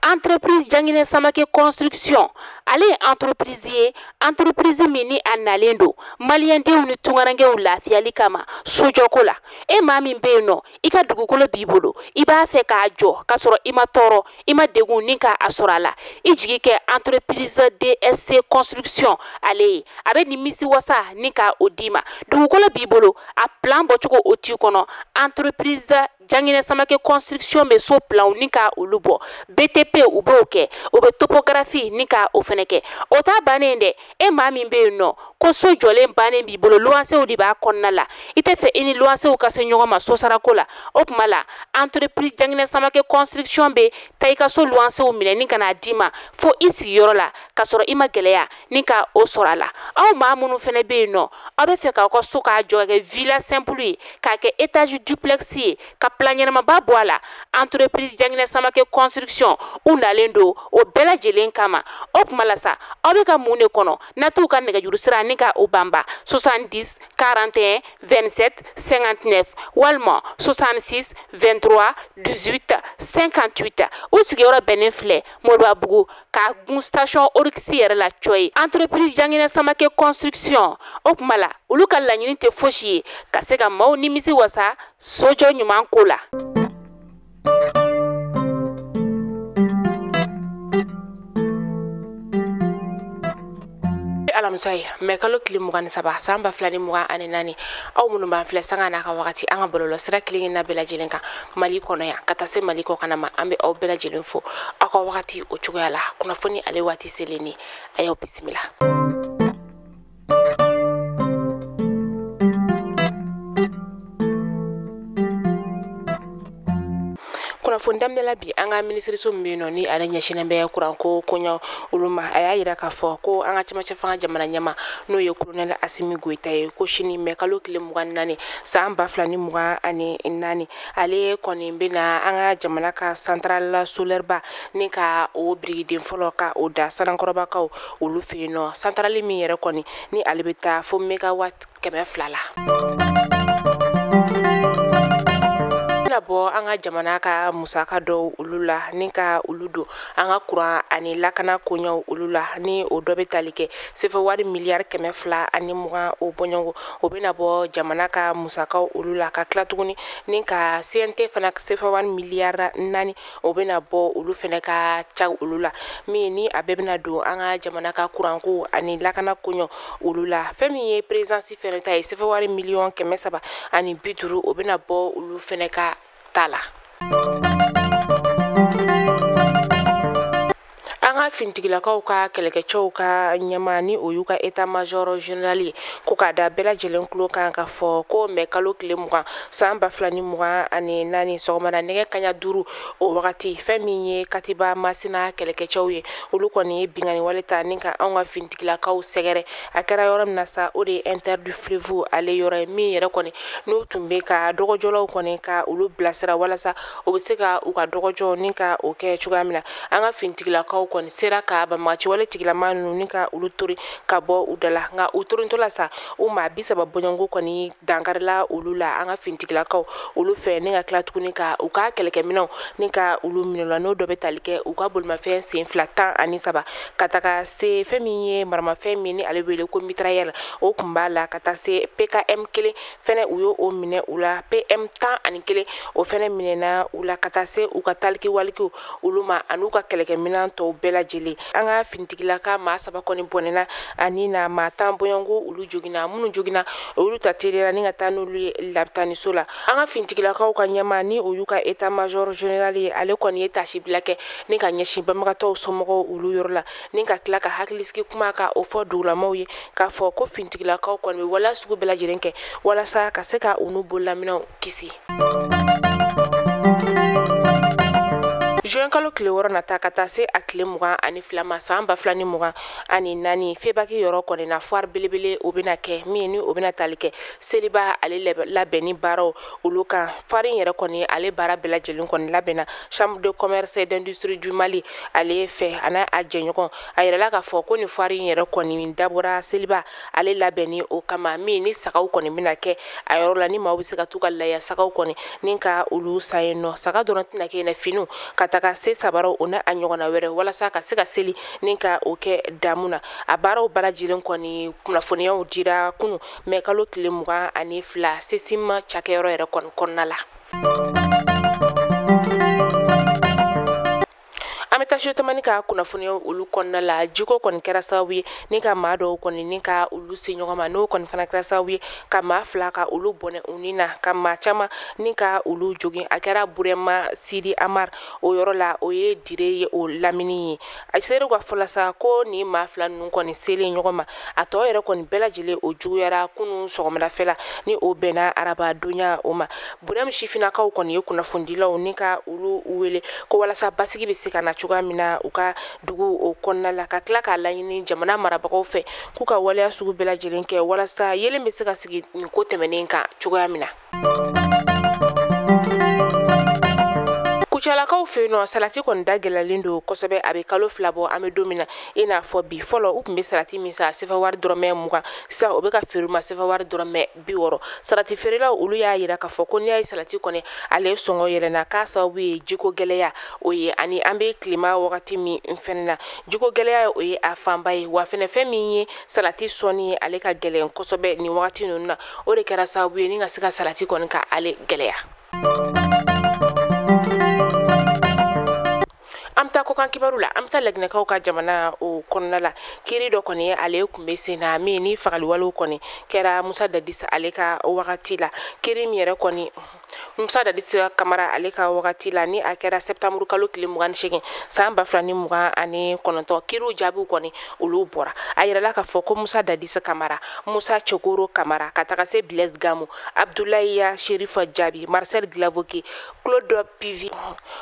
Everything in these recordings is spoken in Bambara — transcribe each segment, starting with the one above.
entreprise Jangine Samake construction ale entreprise mini analendo malien de ni tungarange ulafiyali kama sojoko la e ma min be no I ka dugukolo b'i bolo I b'a fɛ k'a jɔ ka sɔrɔ I ma tɔɔrɔ I ma degun ni ka asɔrɔ la I jigi kɛ entreprise DSC construction ale a bɛ nimisi wasa ni ka o di ma dugukolo b'i bolo a plan bɔcogo o t'i kɔnɔ entreprise Jangine Samake construction bɛ so plan ni ka olu bɔ BTP u b'o kɛ o bɛ topographie ni ka o fɛnɛ kɛ o ta bannen dɛ e maa min bɛ yen nɔ ko so jɔlen bannen b'i bolo luwansew de b'a kɔnɔna la I tɛ fɛ I ni luwansew ka se ɲɔgɔn ma so sarako la o tuma la entreprise Jangine Samake construction bɛ taa I ka so luwansew minɛ ni ka n'a d'i ma fo I sigiyɔrɔ la ka sɔrɔ I ma gɛlɛya ni ka o sɔrɔ a la aw maa minnu fɛnɛ bɛ yen nɔ aw bɛ fɛ k'aw ka so k'a jɔ ka kɛ villa simple ye k'a kɛ étage duplex ye ka plan ɲɛnamaba bɔ a la entreprise Jangine Samake construction u nalen don o bɛɛ lajɛlen kama o tuma la sa aw bɛ ka mun de kɔnɔ n'a t'u ka nɛgɛjuru sira ni ka o banba 70 41 27 59 walima 66 23 18 58 u sigiyɔrɔ bɛnnen filɛ Moribabugu k'a gun station Orix yɛrɛ la coye entreprise Jangine Samake construction o tuma la olu ka laɲini tɛ fosi ye ka se ka maaw nimisi wasa sojɔ ɲuman ko la alamisa ye mais kalo tile 23 san 2024 aw minnu b'an filɛ sanga n'a ka wagati an ka bɔlɔlɔ sira kelen na bɛɛ lajɛlen kan Mali kɔnɔ yan ka taa se Mali kɔ kana ma an bɛ aw bɛɛ lajɛlen fo aw ka wagati o cogoya la kunnafoni ale waati selen ni a y'aw bisimila kunnafoni damdala bi an ka minisiriso min bɛ yen nɔ ni ale ɲɛsinnen bɛ kuranko koɲɛ olu ma a y'a yira k'a fɔ ko an ka cɛmancɛ fanga jamana ɲɛma n'o ye kolonɛli Asimi Goyita ye ko sini mɛ kalo tile 24 san 2024 ale kɔni bɛna an ka jamana ka centrale solaire ba ni ka o birigiden fɔlɔ ka o da sanankɔrɔbakaw olu fɛ yen nɔ centrale min yɛrɛ kɔni ni ale bɛ taa fo mégawatt 200 la bɔ an ka jamana ka musaka dɔw olu la ni ka olu don an ka kuran ani lakana koɲɛw olu la ni o dɔ bɛ tali kɛ sefa wari miliyari 220 o bɔɲɔgɔn o bɛna bɔ jamana ka musakaw olu la ka tila tuguni ni ka CNT fana sefa wari miliyari 4 o bɛna bɔ olu fana ka ca olu la min ni a bɛɛ bɛna don an ka jamana ka kuranko ani lakana koɲɛw olu la fɛn min ye présidence fana ta ye sefa wari miliyɔn 350 o bɛna bɔ olu fana ka tala an ka fintigilakaw ka kɛlɛkɛcɛw ka ɲɛma ni o y'u ka état major général ye ko k'a da bɛɛ lajɛlen tulo kan ka fɔ ko mɛ kalo tile 20 san 2024 sɔgɔmada nɛgɛ kaɲa 5 o wagati fɛn min ye Katiba Masina kɛlɛkɛcɛw ye olu kɔni ye bingani wale ta ni ka anw ka fintigilakaw sɛgɛrɛ a kɛra yɔrɔ min na sa o de ye Inter du Fleuve ale yɔrɔ ye min yɛrɛ kɔni n'u tun bɛ ka dɔgɔjɔlaw kɔni ka olu bilasira walasa o bɛ se ka u ka dɔgɔjɔ ni ka o kɛ cogoya min na an ka fintigilakaw kɔni sera ka bamaci wale tigilama ninnu ni ka olu tori ka bɔ u dala nka u torintɔla sa u maa 30 bɔɲɔgɔnko kɔni dankarila olu la an ka fintigilakaw olu fɛ ni ka tila tuguni ka u ka kɛlɛkɛminɛw ni ka olu minɛ la n'o dɔ bɛ tali kɛ u ka bolimafɛn sen 213 ka taga se fɛn min ye maramafɛn min ni ale wele ko mitrailleur o kun b'a la ka taa se PKM 1 fɛnɛ u y'o minɛ u la PM 11 o fɛnɛ minɛna u la ka taa se u ka taliki walikiw olu ma an'u ka kɛlɛkɛminɛn tɔw bɛɛ lajɛlen an ka fintigilaka maa 3 kɔni bɔnɛna ani na maa 10 bɔɲɔgɔnko olu jogina minnu jogina olu ta telera ni ka taa n'olu ye labitaniso la an ka fintigilakaw ka ɲɛma ni o y'u ka état major général ye ale kɔni ye tasibila kɛ ni ka ɲɛsin banbagatɔw somɔgɔw olu yɔrɔ la ni ka tila ka hakilisigi kuma ka o fɔ dugulamaw ye k'a fɔ ko fintigilakaw kɔni bɛ wala sugu bɛɛ lajɛlen kɛ walasa ka se ka unu bololaminɛw kisi juin kalo tile 6 nata ka taa se a tile 22 ma san 2024 febaki yɔrɔ kɔni na foire belebele o bɛna kɛ min ni o bɛna tali kɛ seliba ale labɛnni baaraw olu kan foire yɛrɛ kɔni ale baara bɛɛ lajɛlen kɔni labɛnna chambre de commerce et d'industrie du Mali ale fɛ ana a jɛɲɔgɔn a yɛrɛla k'a fɔ ko ni foire yɛrɛ kɔni dabɔra seliba ale labɛnni o kama min ni sagaw kɔni bɛna kɛ a yɔrɔ la ni maaw bɛ se ka t'u ka laya sagaw kɔni ni ka olu san yen nɔ saga dɔrɔn tɛna kɛ yen finiw ka taga se sabaro o na a ɲɔgɔnna wɛrɛ walasa ka se ka seli ni ka o kɛ damu na a baaraw barajilen kɔni kunnafoniyaw dira kunu mɛ kalo tile 22 sesima cakɛyɔrɔ yɛrɛ kɔnɔna la. Ameta shotamani ka kunnafoniya olu kɔnɔna la jiko kɔni kɛra sababu ye ni ka maa dɔw kɔni ni ka olu se ɲɔgɔn ma n'o kɔni fana kɛra sababu ye ka maa fila ka olu bɔnɛ u ni na ka maa caman ni ka olu jogin a kɛra Burema Sidi Amar o yɔrɔ la o ye dire ye o lamini ye a seru ka fɔla sa ko ni maa fila ninnu kɔni selen ɲɔgɔn ma a tɔ yɛrɛ kɔni bɛɛ lajɛlen o juguyara kunu sɔgɔmadafɛla ni o bɛnna araba donya o ma Burema sifinakaw kɔni ye kunnafonidilaw ni ka olu wele ko walasa basigi bɛ se ka na cogoya min na u ka dugu o kɔnɔna la ka tila k'a laɲini jamana marabagaw fɛ k'u ka waleya sugu bɛɛ lajɛlen kɛ walasa yelen bɛ se ka sigi nin ko tɛmɛnen kan cogoya min na. Kucalakaw fɛ yen nɔ salati kɔni da gɛlɛlen don kosɛbɛ a bɛ kalo 2 bɔ an bɛ don min na i n'a fɔ bi fɔlɔ u tun bɛ salati min sa sefa wari dɔrɔmɛ 20 sisan o bɛ ka feere ma sefa wari dɔrɔmɛ 60 salati feerelaw olu y'a yira k'a fɔ ko n'i y'a ye salati kɔni ale sɔngɔ yɛlɛnna k'a sababu ye jiko gɛlɛya o ye ani an bɛ tilema wagati min fɛnɛ na jiko gɛlɛya o ye a fanba ye wa fɛnɛ fɛn min ye salati sɔnni ye ale ka gɛlɛn kosɛbɛ ni wagati ninnu na o de kɛra sababu ye ni ka se ka salati kɔni ka ale gɛlɛya. Amta ko kan kibaru la amta lagnakaw ka jamana o kɔnɔna la kiri dɔ kɔni ye ale kun bɛ sen na min ni fagaliwalew kɔni kɛra Musa Dadis ale ka wagati la kiri min yɛrɛ kɔni Musa Dadis Kamara ale ka wagati la ni a kɛra septembre kalo tile 28 san 2019 kiriw jaabiw kɔni olu bɔra a yirala k'a fɔ ko Musa Dadis Kamara Musa Chokoro Kamara ka taga se Blaise Gamou Abdoulaye Sherifa Jaabi Marcel Glavoki Claude Pivi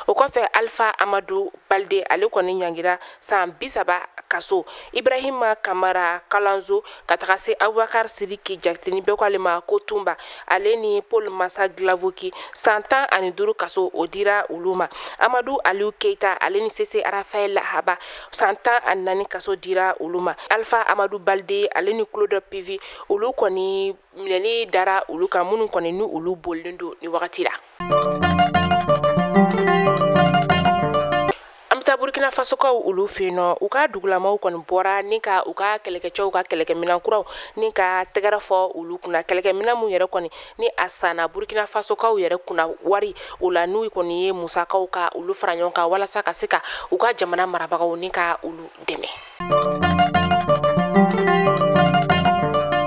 o kɔfɛ Alpha Amadou Balde ale kɔni ɲangira san 30 kaso Ibrahima Kamara Kalanzo ka taga se Abubakar Sidiki Jaktini bɛɛ ko ale ma ko Tumba ale ni Paul Massa Glavoki san 15 kaso o dira olu ma Amadou Aliou Keita ale ni Sese Arafael Haba san 14 kaso dira olu ma Alpha Amadou Balde ale ni Claude Pivi olu kɔni minɛni dara olu kan minnu kɔni ni olu bolilen don ni wagati la. Burkina Faso kaw olu feno u ka dugulamaw kɔni bɔra ni ka u ka kɛlɛkɛcɛw ka kɛlɛkɛminan kuraw ni ka tɛgɛrɛ fɔ olu kunna kɛlɛkɛminan mun yɛrɛ kɔni ni a sanna Burkina Faso kaw yɛrɛ kunna wari o la n'u kɔni ye musakaw ka olu fara ɲɔgɔn kan walasa ka se ka u ka jamana marabagaw ni ka olu dɛmɛ.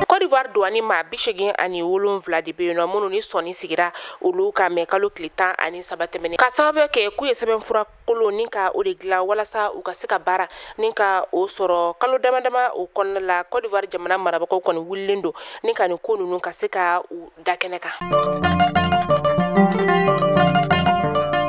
Côte douane ma 87 de bɛ yen nɔ minnu ni sɔnni sigira olu ka mɛn kalo tile 13 tɛmɛnen ka sababu kɛ k'u ye sɛbɛnfura kolo ni ka o de dilan walasa u ka se ka baara ni ka o sɔrɔ kalo damadama o kɔnɔna la Côte d'Ivoire jamana marabagaw kɔni wulilen don ni ka nin ko ninnu ka se ka u da kɛnɛ kan.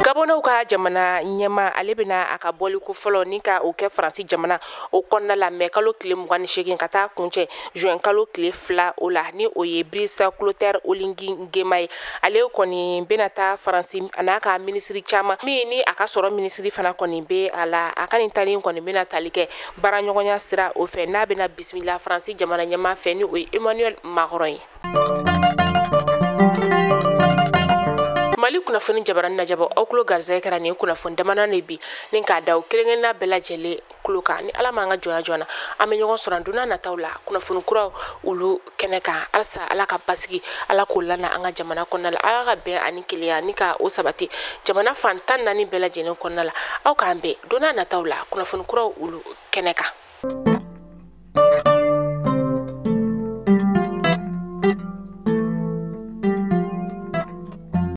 Gabonaw ka jamana ɲɛma ale bɛna a ka bɔli ko fɔlɔ ni ka o kɛ Faransi jamana o kɔnɔna la mɛ kalo tile 28 ka taa kuncɛ juin kalo tile 2 o la ni o ye Brice Clotaire Oligui Nguema ye ale kɔni bɛna taa Faransi a n'a ka minisiri caman min ni a ka sɔrɔ minisiri fana kɔni bɛ a la a ka nin tali kɔni bɛna tali kɛ baaraɲɔgɔnya sira o fɛ n'a bɛna bisimila Faransi jamana ɲɛma fɛ ni o ye Emmanuel Macron ye. Mali kunnafoni jabaran najabo aw kulo garzɛ kɛra nin kunnafoni damana ne bi ni k'a da kelenkelenna bɛɛ lajɛlen kulo kan ni ala m'an ka jɔnya joona an bɛ ɲɔgɔn sɔrɔ donna nataw la kunnafoni kuraw olu kɛnɛ kan alasa ala ka basigi ala k'o lana an ka jamana kɔnɔna la ala ka bɛn ani kelenya ni ka o sabati jamana fan 14 bɛɛ lajɛlen kɔnɔna la aw k'an bɛn donna nataw la kunnafoni kuraw olu kɛnɛ kan.